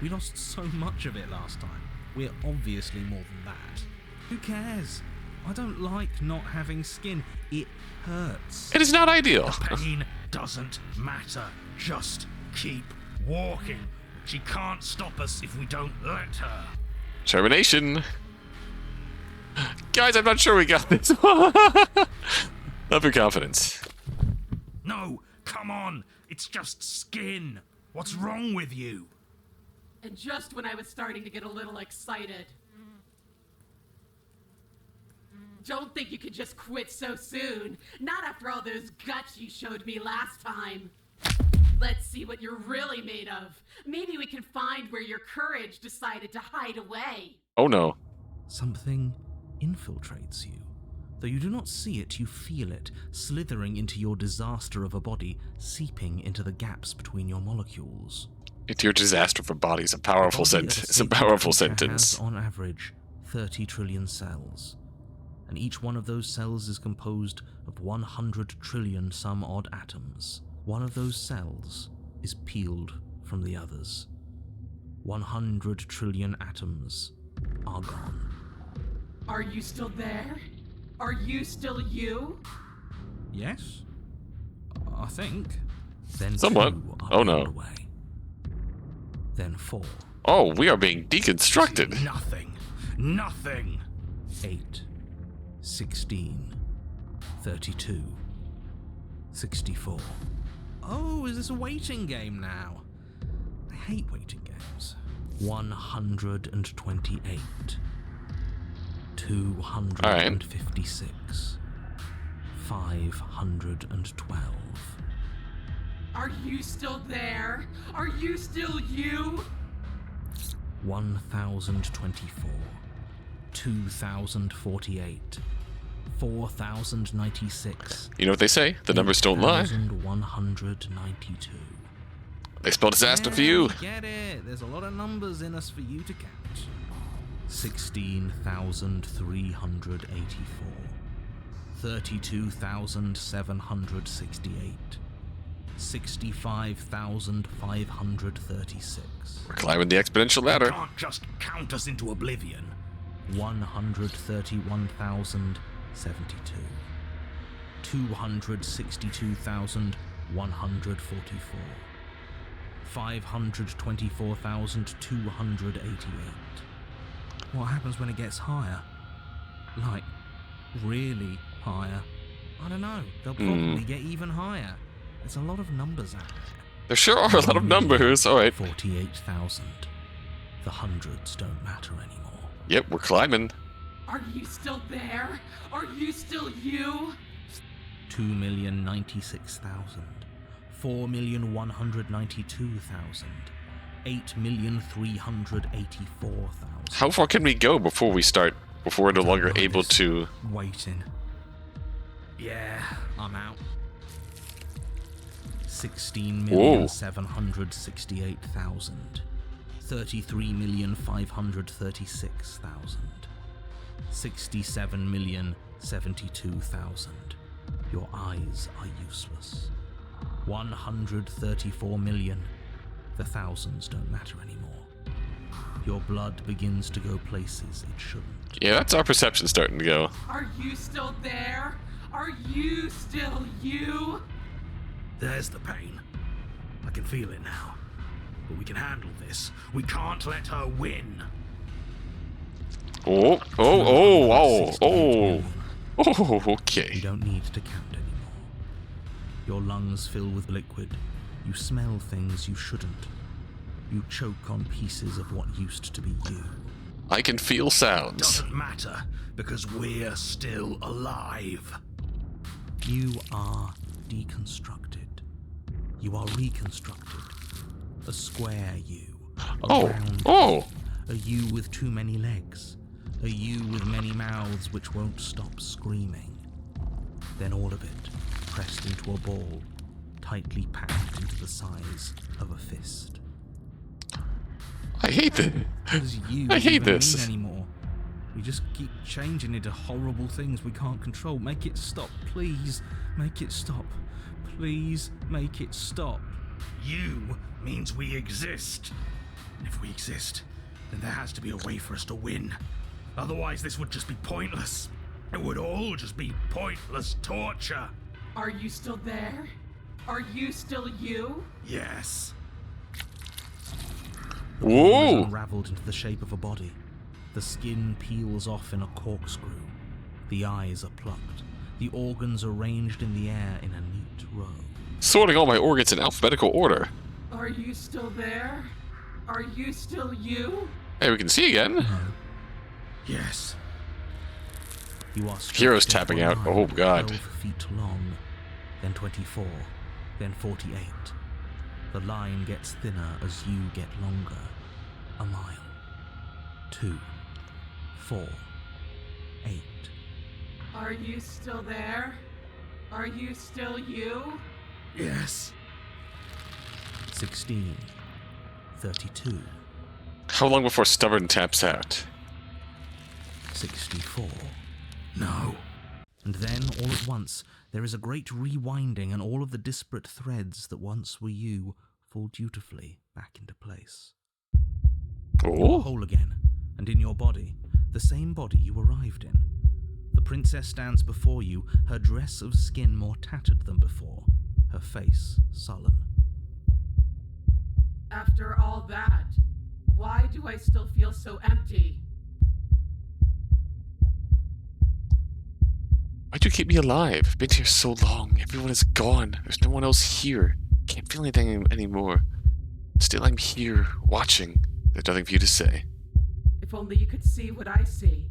We lost so much of it last time. We're obviously more than that. Who cares? I don't like not having skin. It hurts. It is not ideal. Pain doesn't matter. Just keep walking. She can't stop us if we don't let her. Termination. Guys, I'm not sure we got this. Love your confidence. No, come on. It's just skin. What's wrong with you? And just when I was starting to get a little excited. Don't think you could just quit so soon. Not after all those guts you showed me last time. Let's see what you're really made of. Maybe we can find where your courage decided to hide away. Oh no. Something infiltrates you. Though you do not see it, you feel it, slithering into your disaster of a body, seeping into the gaps between your molecules. It's your disaster for bodies. A powerful The body of sentence. It's a sentient powerful creature sentence. has, on average, 30 trillion cells. And each one of those cells is composed of 100 trillion some odd atoms. One of those cells is peeled from the others. 100 trillion atoms are gone. Are you still there? Are you still you? Yes? I think. Then Somewhat. 2 are Oh, no. peeled away. Then 4, Oh, we are being deconstructed. Nothing. Nothing. 8, 16, 32, 64. Oh, is this a waiting game now? I hate waiting games. 128, 256, 512. Are you still there? Are you still you? 1024, 32,048. 4,096. You know what they say? The numbers don't lie. 8,192. They spell disaster for you. Get it. There's a lot of numbers in us for you to count. 16,384. 32,768. 65,536. We're climbing the exponential ladder. You can't just count us into oblivion. 131,072. 262,144. 524,288. What happens when it gets higher? Like, really higher? I don't know. They'll probably get even higher. There's a lot of numbers out there. There sure are a lot of numbers. All right. 48,000. The hundreds don't matter anymore. Yep, we're climbing. Are you still there? Are you still you? 2,096,000. 4,192,000. 8,384,000. How far can we go before we're no longer able to... Waiting. Yeah, I'm out. 16,768,000. 33,536,000. 67,072,000. Your eyes are useless. 134 million. The thousands don't matter anymore. Your blood begins to go places it shouldn't. Yeah, that's our perception starting to go. Are you still there? Are you still you? There's the pain. I can feel it now. But we can handle this. We can't let her win. Oh, okay. You don't need to count anymore. Your lungs fill with liquid. You smell things you shouldn't. You choke on pieces of what used to be you. I can feel sounds. Doesn't matter, because we're still alive. You are deconstructed. You are reconstructed. A square you. A round you. A you with too many legs. A you with many mouths which won't stop screaming. Then all of it pressed into a ball, tightly packed into the size of a fist. I hate this. I hate this. Anymore. We just keep changing into horrible things we can't control. Make it stop, please. Make it stop. Please make it stop. You means we exist. And if we exist, then there has to be a way for us to win. Otherwise, this would just be pointless. It would all just be pointless torture. Are you still there? Are you still you? Yes. Whoa! Unraveled into the shape of a body. The skin peels off in a corkscrew. The eyes are plucked. The organs arranged in the air in a neat row. Sorting all my organs in alphabetical order. Are you still there? Are you still you? Hey, we can see again. Yes. You are Heroes tapping out. Oh, God. 12 feet long, then 24, then 48. The line gets thinner as you get longer. A mile. 2. 4. 8. Are you still there? Are you still you? Yes. 16. 32. How long before stubborn taps out? 64. No. And then, all at once, there is a great rewinding, and all of the disparate threads that once were you fall dutifully back into place. You're Oh. whole again, and in your body, the same body you arrived in. The princess stands before you, her dress of skin more tattered than before, her face sullen. After all that, why do I still feel so empty? Why'd you keep me alive? I've been here so long. Everyone is gone. There's no one else here. Can't feel anything anymore. Still, I'm here, watching. There's nothing for you to say. If only you could see what I see.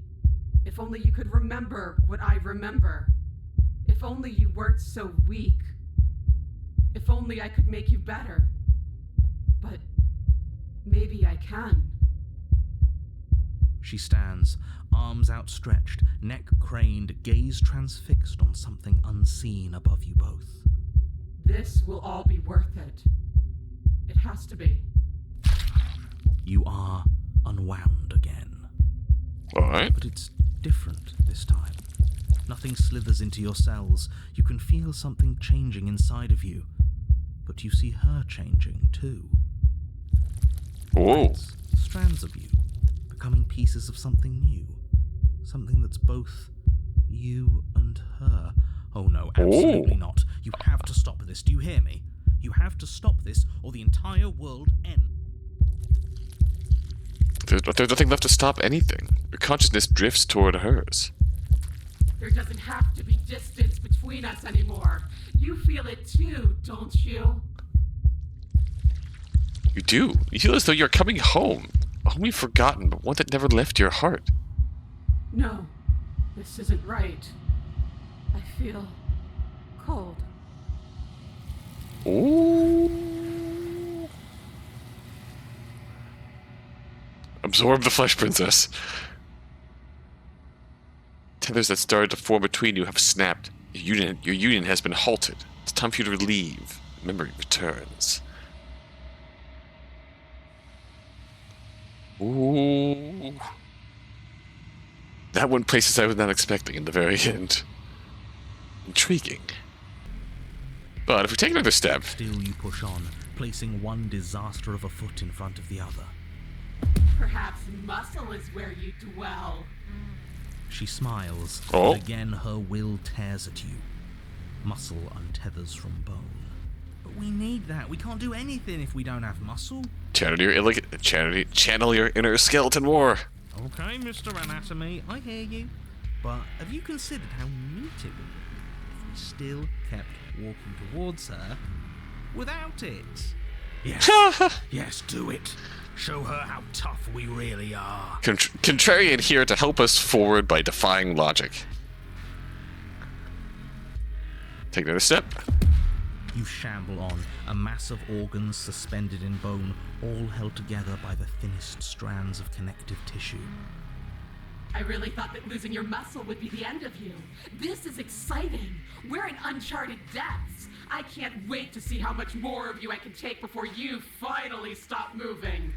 If only you could remember what I remember. If only you weren't so weak. If only I could make you better. But maybe I can. She stands, arms outstretched, neck craned, gaze transfixed on something unseen above you both. This will all be worth it. It has to be. You are unwound again. Alright. But it's different this time. Nothing slithers into your cells. You can feel something changing inside of you. But you see her changing too. Whoa. Strands of you, becoming pieces of something new. Something that's both you and her. Oh no, absolutely not. You have to stop this. Do you hear me? You have to stop this, or the entire world ends. There's nothing left to stop anything. Your consciousness drifts toward hers. There doesn't have to be distance between us anymore. You feel it too, don't you? You do. You feel as though you're coming home. A home you've forgotten, but one that never left your heart. No, this isn't right. I feel cold. Ooh. Absorb the flesh, princess. Tethers that started to form between you have snapped. Your union has been halted. It's time for you to leave. Memory returns. Ooh. That went places I was not expecting in the very end. Intriguing. But if we take another step... Still you push on, placing one disaster of a foot in front of the other. Perhaps muscle is where you dwell. She smiles, Oh. and again her will tears at you. Muscle untethers from bone. But we need that. We can't do anything if we don't have muscle. Channel your inner skeleton war. Okay, Mr. Anatomy, I hear you. But have you considered how neat it would be if we still kept walking towards her without it? Yes. Yes, do it. Show her how tough we really are. Contrarian here to help us forward by defying logic. Take another step. You shamble on, a mass of organs suspended in bone, all held together by the thinnest strands of connective tissue. I really thought that losing your muscle would be the end of you. This is exciting. We're in uncharted depths. I can't wait to see how much more of you I can take before you finally stop moving.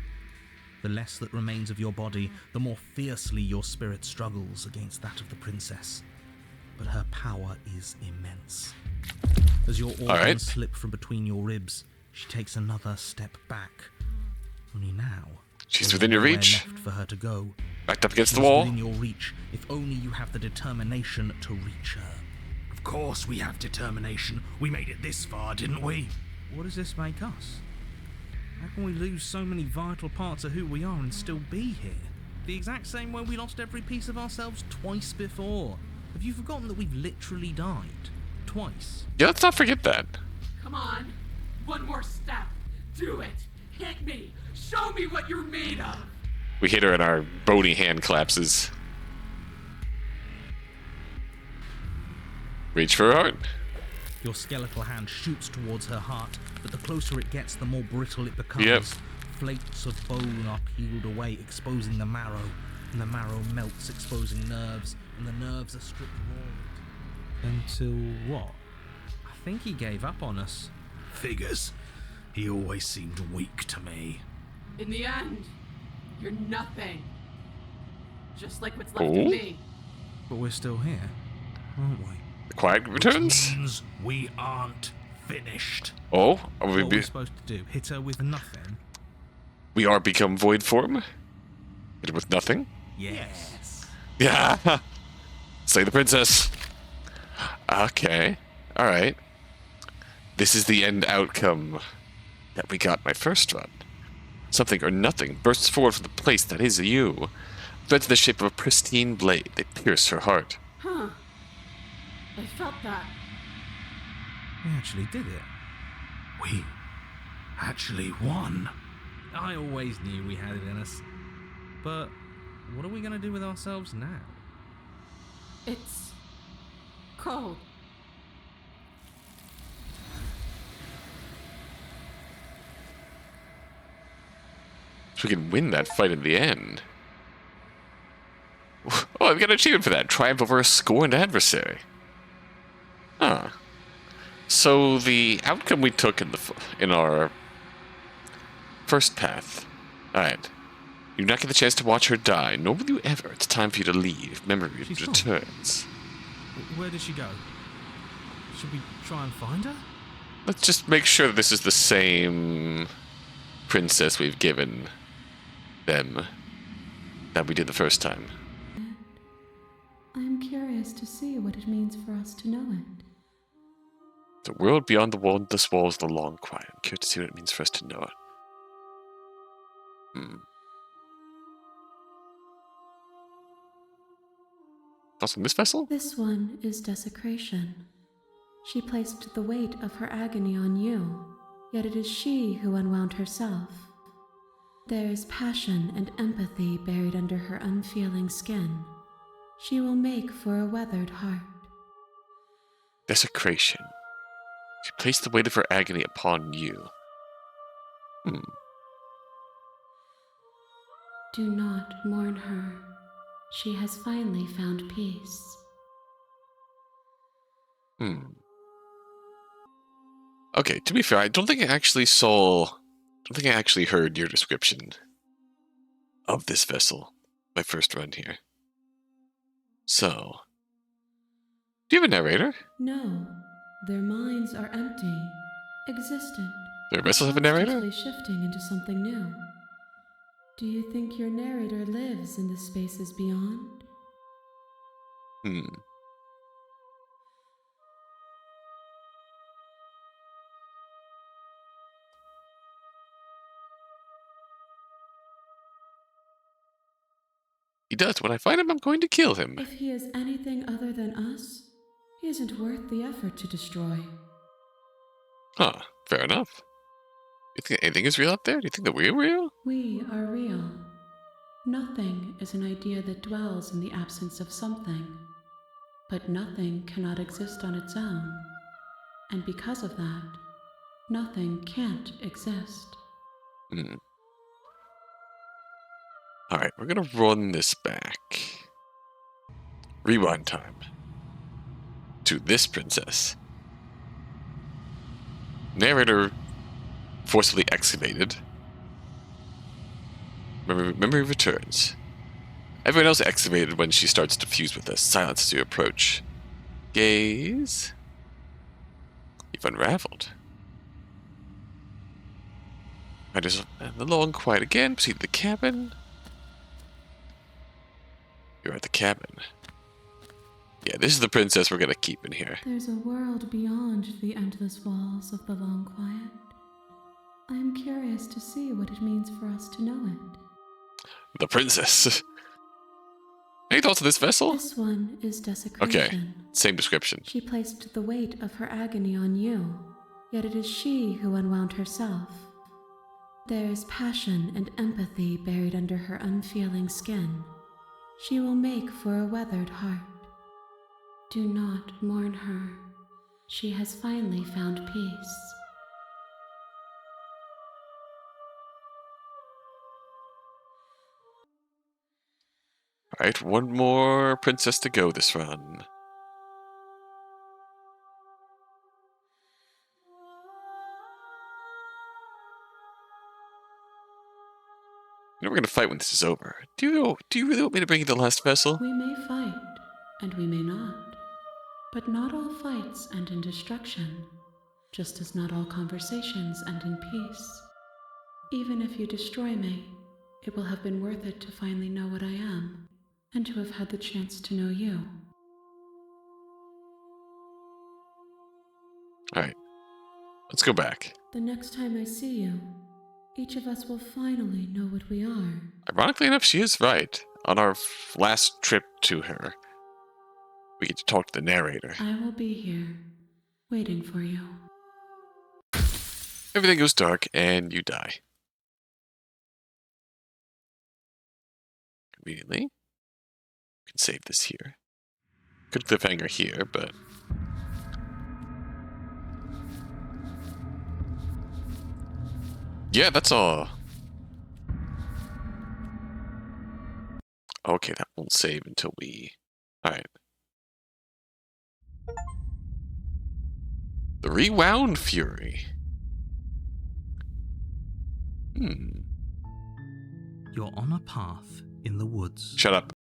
The less that remains of your body, the more fiercely your spirit struggles against that of the princess. But her power is immense. As your organs slip from between your ribs, she takes another step back. Only now, She's within your reach. left for her to go. Backed up against the She's wall. within your reach, if only you have the determination to reach her. Of course we have determination. We made it this far, didn't we? What does this make us? How can we lose so many vital parts of who we are and still be here? The exact same way we lost every piece of ourselves twice before. Have you forgotten that we've literally died? Twice. Yeah, let's not forget that. Come on. One more step. Do it. Hit me. Show me what you're made of. We hit her and our bony hand collapses. Reach for her heart. Your skeletal hand shoots towards her heart, but the closer it gets, the more brittle it becomes. Yep. Flakes of bone are peeled away, exposing the marrow, and the marrow melts, exposing nerves, and the nerves are stripped raw. Until what? I think he gave up on us. Figures. He always seemed weak to me. In the end, you're nothing. Just like what's left of Oh. me. But we're still here, aren't we? The quiet returns. Which means we aren't finished. Oh, are What we, are we supposed to do? Hit her with nothing? we are become void form? Hit her with nothing? Yes. Yeah. Slay the princess. Okay. Alright. This is the end outcome that we got my first run. Something or nothing bursts forward from the place that is you. Threads in the shape of a pristine blade. They pierce her heart. Huh. I felt that. We actually did it. We actually won. I always knew we had it in us. But what are we going to do with ourselves now? It's cold. So we can win that fight in the end. I've got an achievement for that. Triumph over a scorned adversary. Huh. So the outcome we took in our first path. Alright. You do not get the chance to watch her die, nor will you ever. It's time for you to leave. Memory She's gone. returns. Where did she go? Should we try and find her? Let's just make sure that this is the same princess we've given them that we did the first time. I'm curious to see what it means for us to know it. The world beyond the wall's walls of the long quiet. I'm curious to see what it means for us to know it. What's in this vessel? This one is desecration. She placed the weight of her agony on you, yet it is she who unwound herself. There is passion and empathy buried under her unfeeling skin. She will make for a weathered heart. Desecration. She placed the weight of her agony upon you. Do not mourn her. She has finally found peace. Okay, to be fair, I don't think I actually heard your description of this vessel my first run here. So, do you have a narrator? No, their minds are empty, existent. Their vessels have a narrator? Constantly shifting into something new. Do you think your narrator lives in the spaces beyond? He does. When I find him, I'm going to kill him. If he is anything other than us, he isn't worth the effort to destroy. Huh, fair enough. You think anything is real out there? Do you think that we're real? We are real. Nothing is an idea that dwells in the absence of something. But nothing cannot exist on its own. And because of that, nothing can't exist. Alright, we're gonna run this back. Rewind time. To this princess. Narrator forcibly excavated. Memory returns. Everyone else excavated when she starts to fuse with us. Silence as you approach. Gaze. You've unraveled. I just a little unquiet again. Proceed to the cabin. You're at the cabin. Yeah, this is the princess we're gonna keep in here. There's a world beyond the endless walls of the long quiet. I am curious to see what it means for us to know it. The princess. Any thoughts on this vessel? This one is desecration. Okay, same description. She placed the weight of her agony on you, yet it is she who unwound herself. There is passion and empathy buried under her unfeeling skin. She will make for a weathered heart. Do not mourn her. She has finally found peace. Alright, one more princess to go this run. You know we're gonna fight when this is over. Do you really want me to bring you the last vessel? We may fight, and we may not. But not all fights end in destruction, just as not all conversations end in peace. Even if you destroy me, it will have been worth it to finally know what I am, and to have had the chance to know you. Alright. Let's go back. The next time I see you, each of us will finally know what we are. Ironically enough, she is right. On our last trip to her, we get to talk to the narrator. I will be here, waiting for you. Everything goes dark, and you die. Conveniently. We can save this here. Good cliffhanger here, but... yeah, that's all. Okay, that won't save until we... Alright. The Rewound Fury. You're on a path in the woods. Shut up.